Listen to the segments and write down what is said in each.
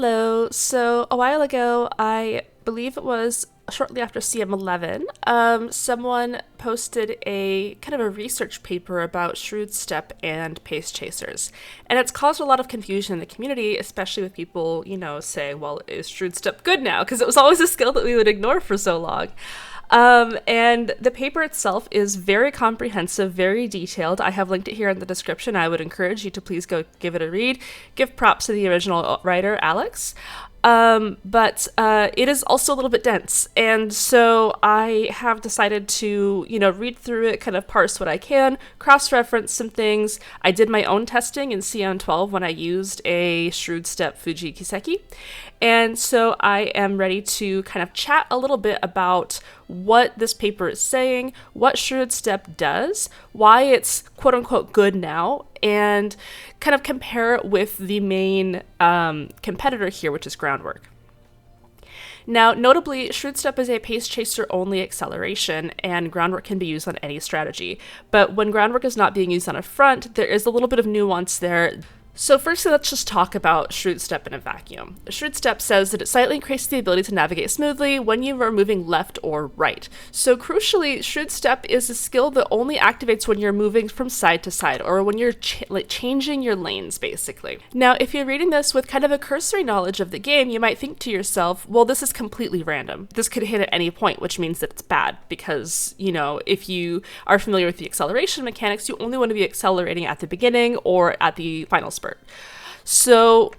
Hello. So a while ago, I believe it was shortly after CM11, someone posted a kind of a research paper about Shrewd Step and pace chasers. And it's caused a lot of confusion in the community, especially with people, saying, well, is Shrewd Step good now? Because it was always a skill that we would ignore for so long. And the paper itself is very comprehensive, very detailed. I have linked it here in the description. I would encourage you to please go give it a read. Give props to the original writer, Aleks. But it is also a little bit dense. And so I have decided to, read through it, kind of parse what I can, cross-reference some things. I did my own testing in CM12 when I used a Shrewd Step Fuji Kiseki. And so I am ready to kind of chat a little bit about what this paper is saying, what Shrewd Step does, why it's quote-unquote good now, and kind of compare it with the main competitor here, which is Groundwork. Now, notably, Shrewd Step is a pace chaser only acceleration, and Groundwork can be used on any strategy. But when Groundwork is not being used on a front, there is a little bit of nuance there. So firstly, let's just talk about Shrewd Step in a vacuum. Shrewd Step says that it slightly increases the ability to navigate smoothly when you are moving left or right. So crucially, Shrewd Step is a skill that only activates when you're moving from side to side, or when you're changing your lanes, basically. Now, if you're reading this with kind of a cursory knowledge of the game, you might think to yourself, well, this is completely random. This could hit at any point, which means that it's bad, because, if you are familiar with the acceleration mechanics, you only want to be accelerating at the beginning or at the final spurt. So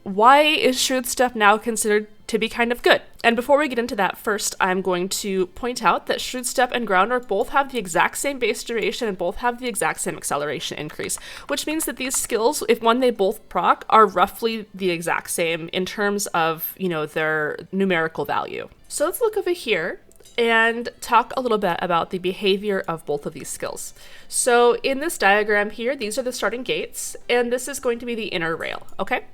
why is Shrewd Step now considered to be kind of good? And before we get into that, first I'm going to point out that Shrewd Step and Groundwork both have the exact same base duration and both have the exact same acceleration increase, which means that these skills, if one they both proc, are roughly the exact same in terms of, their numerical value. So let's look over here and talk a little bit about the behavior of both of these skills. So in this diagram here, these are the starting gates, and this is going to be the inner rail, okay?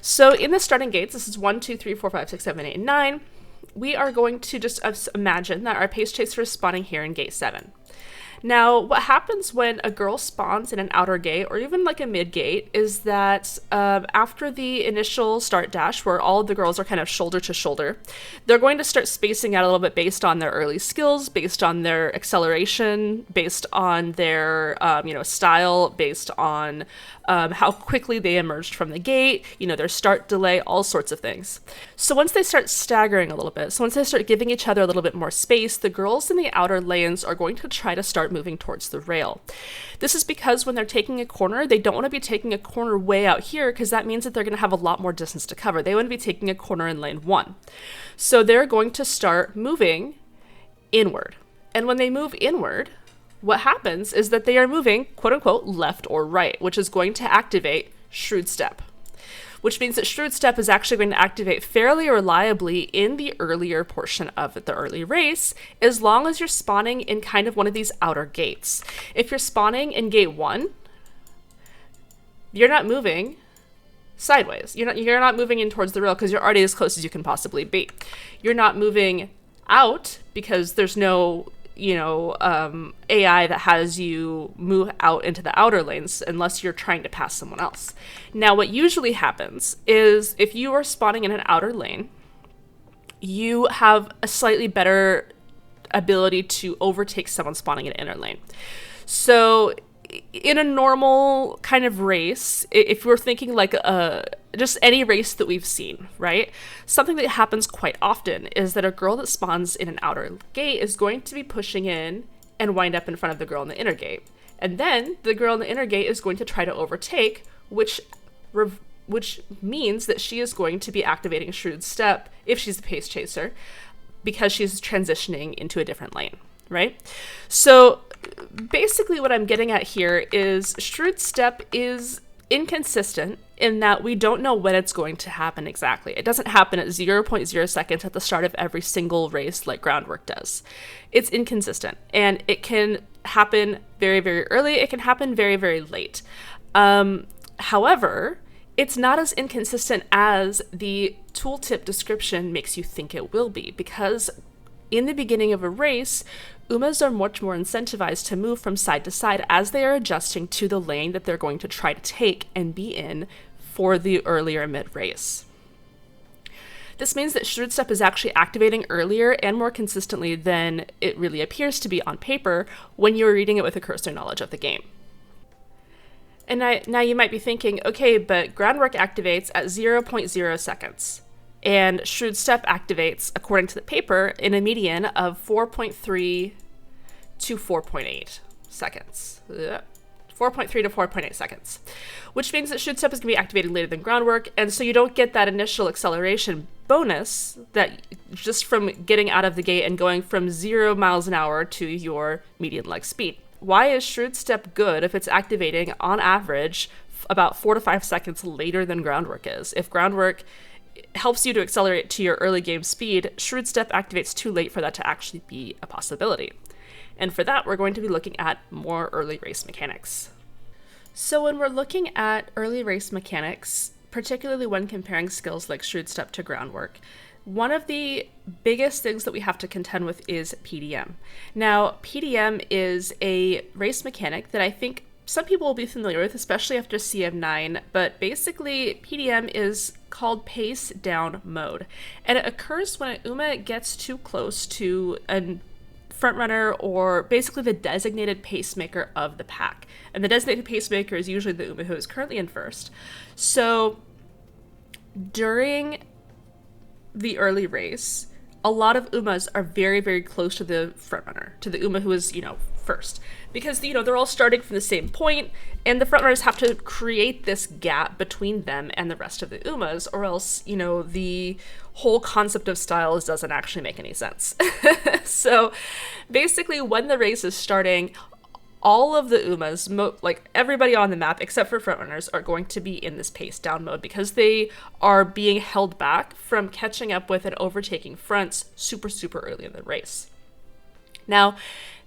So in the starting gates, this is 1, 2, 3, 4, 5, 6, 7, 8, and 9. We are going to just imagine that our pace chaser is spawning here in gate 7. Now, what happens when a girl spawns in an outer gate, or even like a mid gate, is that after the initial start dash, where all of the girls are kind of shoulder to shoulder, they're going to start spacing out a little bit based on their early skills, based on their acceleration, based on their style, based on how quickly they emerged from the gate, their start delay, all sorts of things. So once they start staggering a little bit, so once they start giving each other a little bit more space, the girls in the outer lanes are going to try to start moving towards the rail. This is because when they're taking a corner, they don't want to be taking a corner way out here, because that means that they're going to have a lot more distance to cover. They want to be taking a corner in lane 1. So they're going to start moving inward. And when they move inward, what happens is that they are moving, quote unquote, left or right, which is going to activate Shrewd Step, which means that Shrewd Step is actually going to activate fairly reliably in the earlier portion of the early race, as long as you're spawning in kind of one of these outer gates. If you're spawning in gate 1, you're not moving sideways. You're not moving in towards the rail because you're already as close as you can possibly be. You're not moving out because there's no AI that has you move out into the outer lanes unless you're trying to pass someone else. Now, what usually happens is if you are spawning in an outer lane, you have a slightly better ability to overtake someone spawning in an inner lane. So in a normal kind of race, if we're thinking like just any race that we've seen, right? Something that happens quite often is that a girl that spawns in an outer gate is going to be pushing in and wind up in front of the girl in the inner gate. And then the girl in the inner gate is going to try to overtake, which means that she is going to be activating a Shrewd Step if she's a pace chaser, because she's transitioning into a different lane, right? So basically what I'm getting at here is Shrewd Step is inconsistent in that we don't know when it's going to happen exactly. It doesn't happen at 0.0 seconds at the start of every single race like Groundwork does. It's inconsistent, and it can happen very, very early. It can happen very, very late. However, it's not as inconsistent as the tooltip description makes you think it will be, because in the beginning of a race, Umas are much more incentivized to move from side to side as they are adjusting to the lane that they're going to try to take and be in for the earlier mid-race. This means that Shrewd Step is actually activating earlier and more consistently than it really appears to be on paper when you're reading it with a cursory knowledge of the game. And now you might be thinking, okay, but Groundwork activates at 0.0 seconds, and Shrewd Step activates, according to the paper, in a median of 4.3 to 4.8 seconds. 4.3 to 4.8 seconds, which means that Shrewd Step is going to be activated later than Groundwork, and so you don't get that initial acceleration bonus that just from getting out of the gate and going from 0 miles an hour to your median leg speed. Why is Shrewd Step good if it's activating, on average, about 4 to 5 seconds later than Groundwork is? If Groundwork helps you to accelerate to your early game speed, Shrewd Step activates too late for that to actually be a possibility. And for that, we're going to be looking at more early race mechanics. So when we're looking at early race mechanics, particularly when comparing skills like Shrewd Step to Groundwork, one of the biggest things that we have to contend with is PDM. Now, PDM is a race mechanic that I think some people will be familiar with, especially after CM9, but basically PDM is called pace down mode. And it occurs when an Uma gets too close to a frontrunner or basically the designated pacemaker of the pack. And the designated pacemaker is usually the Uma who is currently in first. So during the early race, a lot of Umas are very, very close to the frontrunner, to the Uma who is, first. Because, they're all starting from the same point, and the frontrunners have to create this gap between them and the rest of the Umas, or else, the whole concept of styles doesn't actually make any sense. So basically, when the race is starting, all of the Umas, everybody on the map except for frontrunners, are going to be in this pace down mode because they are being held back from catching up with and overtaking fronts super, super early in the race. Now,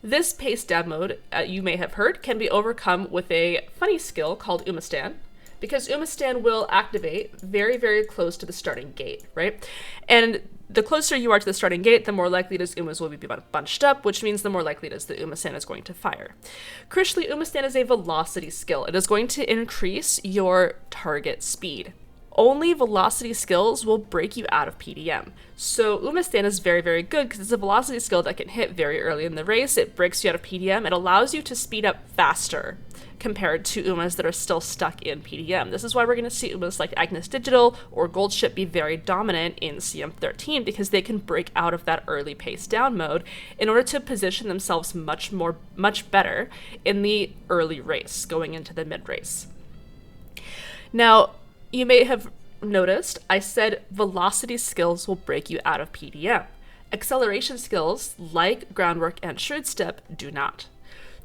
this pace down mode, you may have heard, can be overcome with a funny skill called Umastand, because Umastand will activate very, very close to the starting gate, right? And the closer you are to the starting gate, the more likely it is Umas will be bunched up, which means the more likely it is that Umastand is going to fire. Crucially, Umastand is a velocity skill. It is going to increase your target speed. Only velocity skills will break you out of PDM. So Umastand is very, very good because it's a velocity skill that can hit very early in the race. It breaks you out of PDM. It allows you to speed up faster compared to Umas that are still stuck in PDM. This is why we're going to see Umas like Agnes Digital or Goldship be very dominant in CM13 because they can break out of that early pace down mode in order to position themselves much better in the early race going into the mid race. Now, you may have noticed I said velocity skills will break you out of PDM. Acceleration skills like Groundwork and Shrewd Step do not.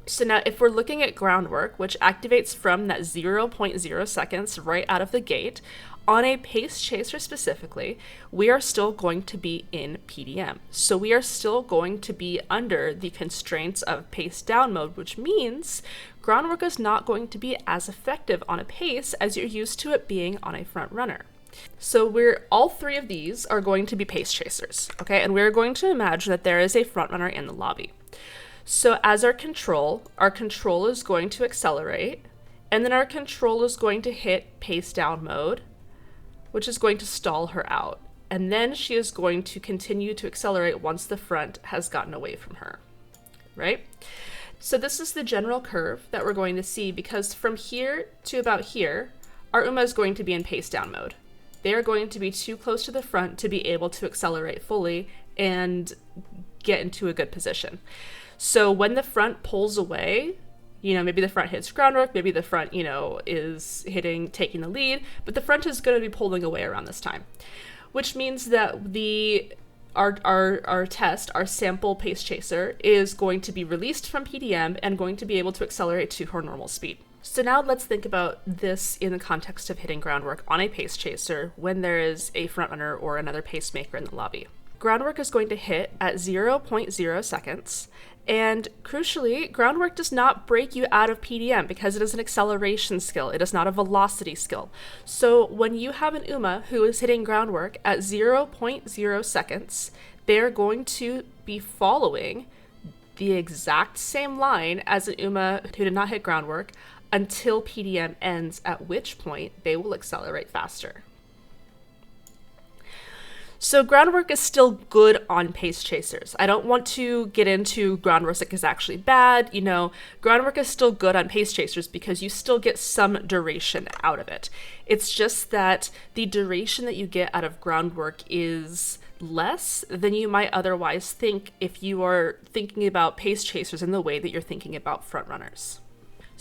So now if we're looking at Groundwork, which activates from that 0.0 seconds right out of the gate, on a pace chaser specifically, we are still going to be in PDM. So we are still going to be under the constraints of pace down mode, which means Groundwork is not going to be as effective on a pace as you're used to it being on a front runner. So all three of these are going to be pace chasers, okay? And we're going to imagine that there is a front runner in the lobby. So as our control is going to accelerate, and then our control is going to hit pace down mode, which is going to stall her out. And then she is going to continue to accelerate once the front has gotten away from her, right? So this is the general curve that we're going to see because from here to about here, our Uma is going to be in pace down mode. They are going to be too close to the front to be able to accelerate fully and get into a good position. So when the front pulls away, maybe the front hits Groundwork, maybe the front, is taking the lead, but the front is going to be pulling away around this time, which means that our test, our sample pace chaser, is going to be released from PDM and going to be able to accelerate to her normal speed. So now let's think about this in the context of hitting Groundwork on a pace chaser when there is a frontrunner or another pacemaker in the lobby. Groundwork is going to hit at 0.0 seconds, and crucially, Groundwork does not break you out of PDM because it is an acceleration skill. It is not a velocity skill. So when you have an Uma who is hitting Groundwork at 0.0 seconds, they're going to be following the exact same line as an Uma who did not hit Groundwork until PDM ends, at which point they will accelerate faster. So groundwork is still good on pace chasers. I don't want to get into groundwork is actually bad. You know, groundwork is still good on pace chasers because you still get some duration out of it. It's just that the duration that you get out of groundwork is less than you might otherwise think if you are thinking about pace chasers in the way that you're thinking about front runners.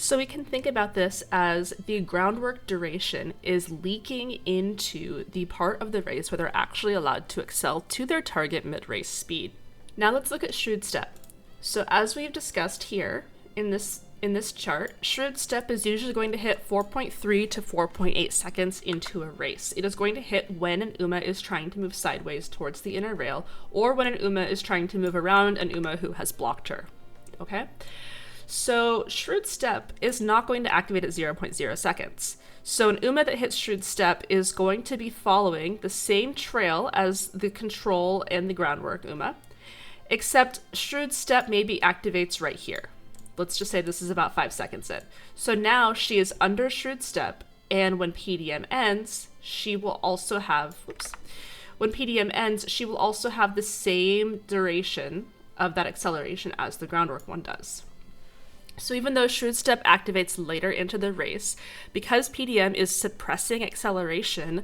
So we can think about this as the groundwork duration is leaking into the part of the race where they're actually allowed to excel to their target mid-race speed. Now let's look at Shrewd Step. So as we've discussed here in this chart, Shrewd Step is usually going to hit 4.3 to 4.8 seconds into a race. It is going to hit when an Uma is trying to move sideways towards the inner rail, or when an Uma is trying to move around an Uma who has blocked her. Okay? So Shrewd Step is not going to activate at 0.0 seconds. So an Uma that hits Shrewd Step is going to be following the same trail as the control and the groundwork Uma, except Shrewd Step maybe activates right here. Let's just say this is about 5 seconds in. So now she is under Shrewd Step, and when PDM ends, she will also have, when PDM ends, she will also have the same duration of that acceleration as the groundwork one does. So even though Shrewd Step activates later into the race, because PDM is suppressing acceleration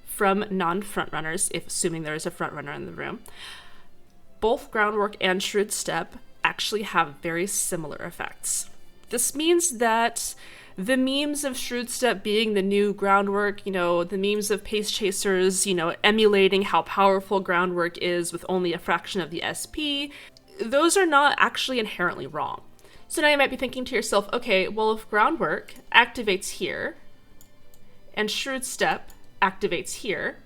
from non-front runners, if assuming there is a front runner in the room, both groundwork and Shrewd Step actually have very similar effects. This means that the memes of Shrewd Step being the new groundwork, you know, the memes of pace chasers, you know, emulating how powerful groundwork is with only a fraction of the SP, those are not actually inherently wrong. So now you might be thinking to yourself, okay, well, if groundwork activates here and Shrewd Step activates here,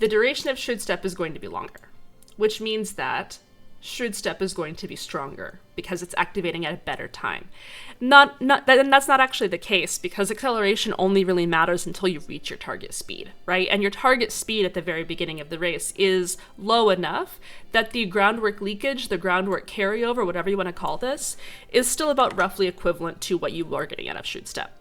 the duration of Shrewd Step is going to be longer, which means that Shrewd Step is going to be stronger because it's activating at a better time. And that's not actually the case, because acceleration only really matters until you reach your target speed, right? And your target speed at the very beginning of the race is low enough that the groundwork leakage, the groundwork carryover, whatever you want to call this, is still about roughly equivalent to what you are getting out of Shrewd Step.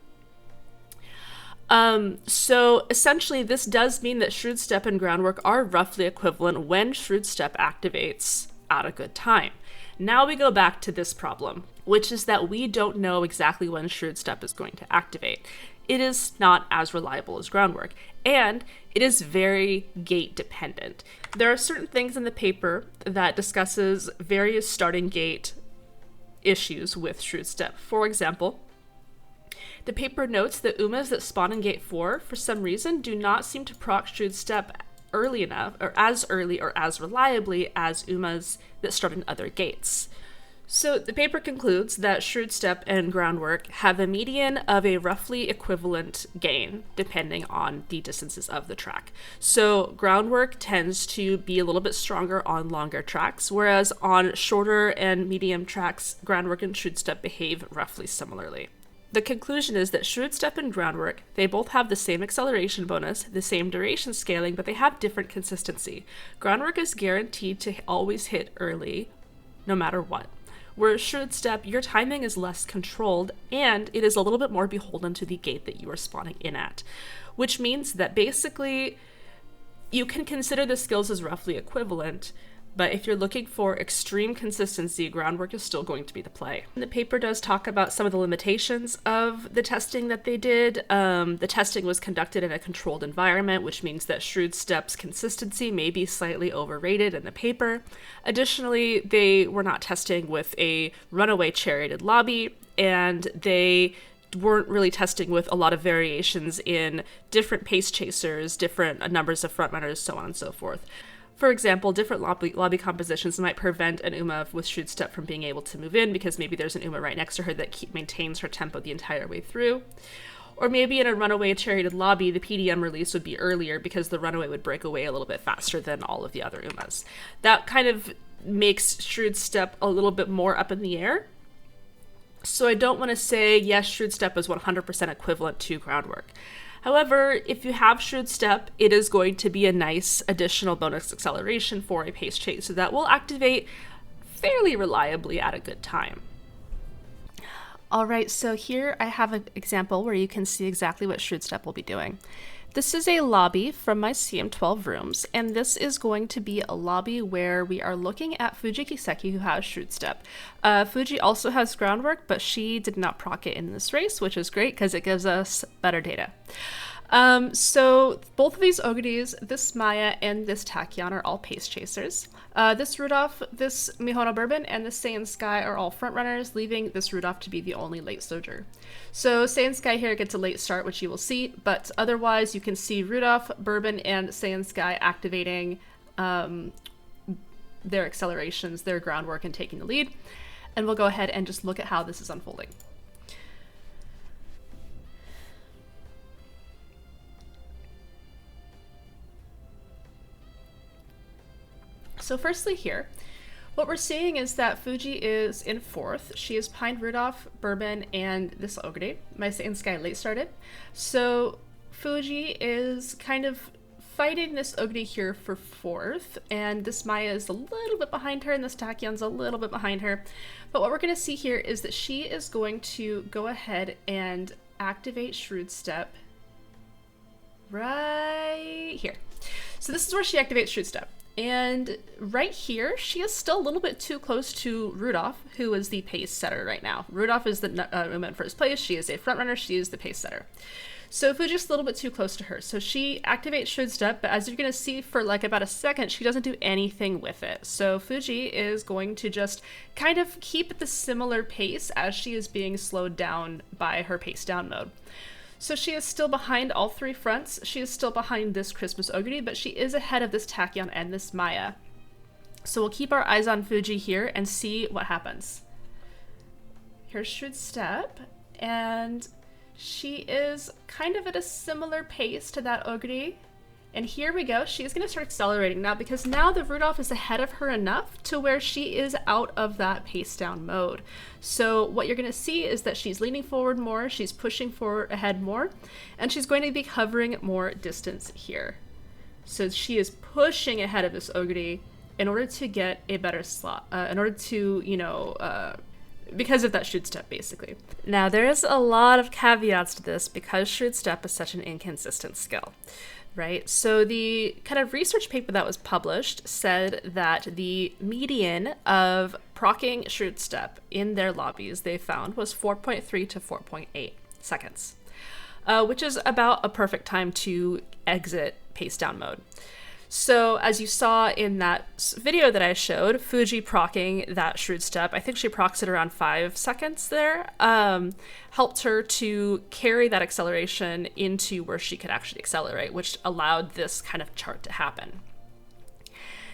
So essentially this does mean that Shrewd Step and groundwork are roughly equivalent when Shrewd Step activates at a good time. Now we go back to this problem, which is that we don't know exactly when Shrewd Step is going to activate. It is not as reliable as groundwork, and it is very gate dependent. There are certain things in the paper that discusses various starting gate issues with Shrewd Step. For example, the paper notes that Umas that spawn in gate 4, for some reason, do not seem to proc Shrewd Step early enough, or as early or as reliably as Umas that start in other gates. So the paper concludes that Shrewd Step and groundwork have a median of a roughly equivalent gain depending on the distances of the track. So groundwork tends to be a little bit stronger on longer tracks, whereas on shorter and medium tracks, groundwork and Shrewd Step behave roughly similarly. The conclusion is that Shrewd Step and groundwork, they both have the same acceleration bonus, the same duration scaling, but they have different consistency. Groundwork is guaranteed to always hit early, no matter what. Whereas Shrewd Step, your timing is less controlled, and it is a little bit more beholden to the gate that you are spawning in at. Which means that basically, you can consider the skills as roughly equivalent, but if you're looking for extreme consistency, groundwork is still going to be the play. The paper does talk about some of the limitations of the testing that they did. The testing was conducted in a controlled environment, which means that Shrewd Step's consistency may be slightly overrated in the paper. Additionally, they were not testing with a runaway charioted lobby, and they weren't really testing with a lot of variations in different pace chasers, different numbers of frontrunners, so on and so forth. For example, different lobby compositions might prevent an Uma with Shrewd Step from being able to move in because maybe there's an Uma right next to her that maintains her tempo the entire way through. Or maybe in a runaway charioted lobby, the PDM release would be earlier because the runaway would break away a little bit faster than all of the other Umas. That kind of makes Shrewd Step a little bit more up in the air. So I don't want to say, yes, Shrewd Step is 100% equivalent to groundwork. However, if you have Shrewd Step, it is going to be a nice additional bonus acceleration for a pace chase, so that will activate fairly reliably at a good time. All right, so here I have an example where you can see exactly what Shrewd Step will be doing. This is a lobby from my CM12 rooms, and this is going to be a lobby where we are looking at Fuji Kiseki, who has Shrewd Step. Fuji also has Groundwork, but she did not proc it in this race, which is great because it gives us better data. So both of these Ogres, this Maya and this Tachyon, are all pace chasers. This Rudolph, this Mihono Bourbon, and this Saiyan Sky are all front runners, leaving this Rudolph to be the only late soldier. So Saiyan Sky here gets a late start, which you will see, but otherwise you can see Rudolph, Bourbon, and Saiyan Sky activating their accelerations, their groundwork, and taking the lead. And we'll go ahead and just look at how this is unfolding. So firstly here, what we're seeing is that Fuji is in fourth. She is behind Rudolph, Bourbon, and this Ogre. My Saiyan Sky late started. So Fuji is kind of fighting this Ogre here for fourth, and this Maya is a little bit behind her, and this Tachyon's a little bit behind her. But what we're going to see here is that she is going to go ahead and activate Shrewd Step right here. So this is where she activates Shrewd Step. And right here, she is still a little bit too close to Rudolph, who is the pace setter right now. Rudolph is the Uma in first place. She is a front runner. She is the pace setter. So Fuji's a little bit too close to her. So she activates Shrewd Step, but as you're going to see for like about a second, she doesn't do anything with it. So Fuji is going to just kind of keep the similar pace as she is being slowed down by her pace down mode. So she is still behind all three fronts. She is still behind this Christmas Ogre, but she is ahead of this Tachyon and this Maya. So we'll keep our eyes on Fuji here and see what happens. Here's Shrewd Step, and she is kind of at a similar pace to that Ogre. And here we go. She is going to start accelerating now because now the Rudolph is ahead of her enough to where she is out of that pace down mode. So what you're going to see is that she's leaning forward more, she's pushing forward ahead more, and she's going to be covering more distance here. So she is pushing ahead of this Ogre in order to get a better slot, in order to, because of that Shrewd Step, basically. Now, there is a lot of caveats to this because Shrewd Step is such an inconsistent skill. Right, so the kind of research paper that was published said that the median of proccing Shrewd Step in their lobbies they found was 4.3 to 4.8 seconds, which is about a perfect time to exit pace down mode. So as you saw in that video that I showed, Fuji proccing that Shrewd Step, I think she procs it around 5 seconds there, helped her to carry that acceleration into where she could actually accelerate, which allowed this kind of chart to happen.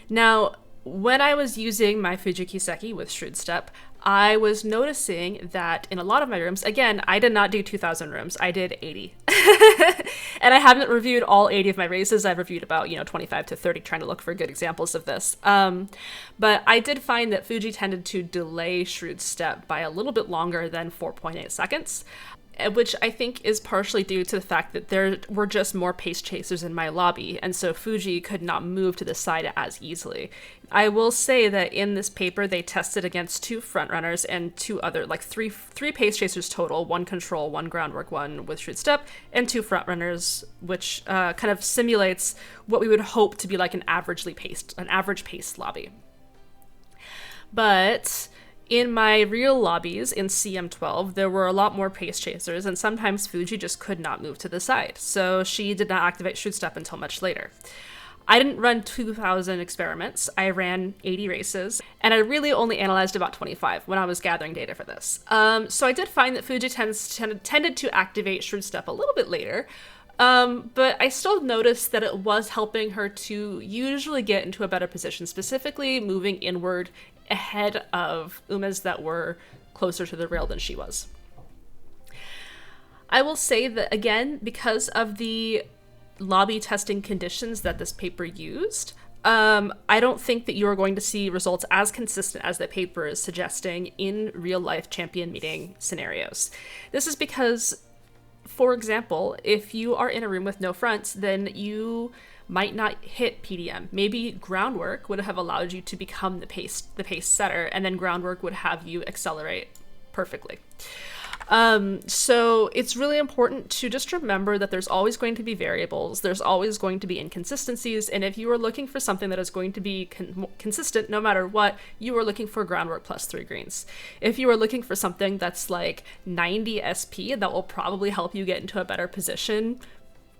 Now, when I was using my Fuji Kiseki with Shrewd Step, I was noticing that in a lot of my rooms, again, I did not do 2,000 rooms, I did 80. And I haven't reviewed all 80 of my races. I've reviewed about, 25 to 30, trying to look for good examples of this. But I did find that Fuji tended to delay Shrewd Step by a little bit longer than 4.8 seconds. Which I think is partially due to the fact that there were just more pace chasers in my lobby, and so Fuji could not move to the side as easily. I will say that in this paper, they tested against 2 frontrunners and 2 other, three pace chasers total, 1 control, 1 groundwork, 1 with Shrewd Step, and 2 frontrunners, which kind of simulates what we would hope to be like an average paced lobby. But in my real lobbies in CM12, there were a lot more pace chasers, and sometimes Fuji just could not move to the side, so she did not activate Shrewd Step until much later. I didn't run 2,000 experiments, I ran 80 races, and I really only analyzed about 25 when I was gathering data for this. So I did find that Fuji tended to activate Shrewd Step a little bit later, but I still noticed that it was helping her to usually get into a better position, specifically moving inward ahead of Umas that were closer to the rail than she was. I will say that, again, because of the lobby testing conditions that this paper used, I don't think that you are going to see results as consistent as the paper is suggesting in real-life champion meeting scenarios. This is because, for example, if you are in a room with no fronts, then you might not hit PDM. Maybe Groundwork would have allowed you to become the pace setter, and then Groundwork would have you accelerate perfectly. So it's really important to just remember that there's always going to be variables, there's always going to be inconsistencies, and if you are looking for something that is going to be consistent no matter what, you are looking for Groundwork plus 3 greens. If you are looking for something that's like 90 SP that will probably help you get into a better position,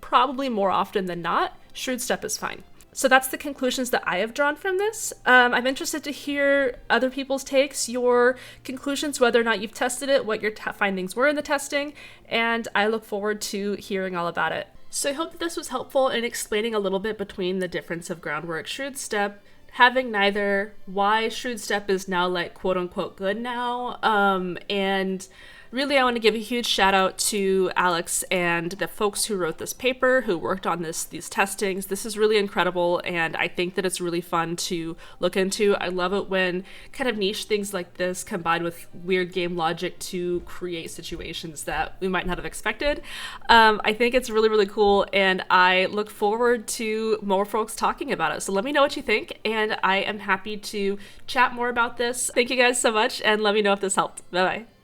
probably more often than not, Shrewd Step is fine. So that's the conclusions that I have drawn from this. I'm interested to hear other people's takes, your conclusions, whether or not you've tested it, what your findings were in the testing, and I look forward to hearing all about it. So I hope that this was helpful in explaining a little bit between the difference of Groundwork, Shrewd Step, having neither, why Shrewd Step is now like quote unquote good now, and really, I want to give a huge shout out to Aleks and the folks who wrote this paper, who worked on these testings. This is really incredible, and I think that it's really fun to look into. I love it when kind of niche things like this combine with weird game logic to create situations that we might not have expected. I think it's really, really cool, and I look forward to more folks talking about it. So let me know what you think, and I am happy to chat more about this. Thank you guys so much, and let me know if this helped. Bye-bye.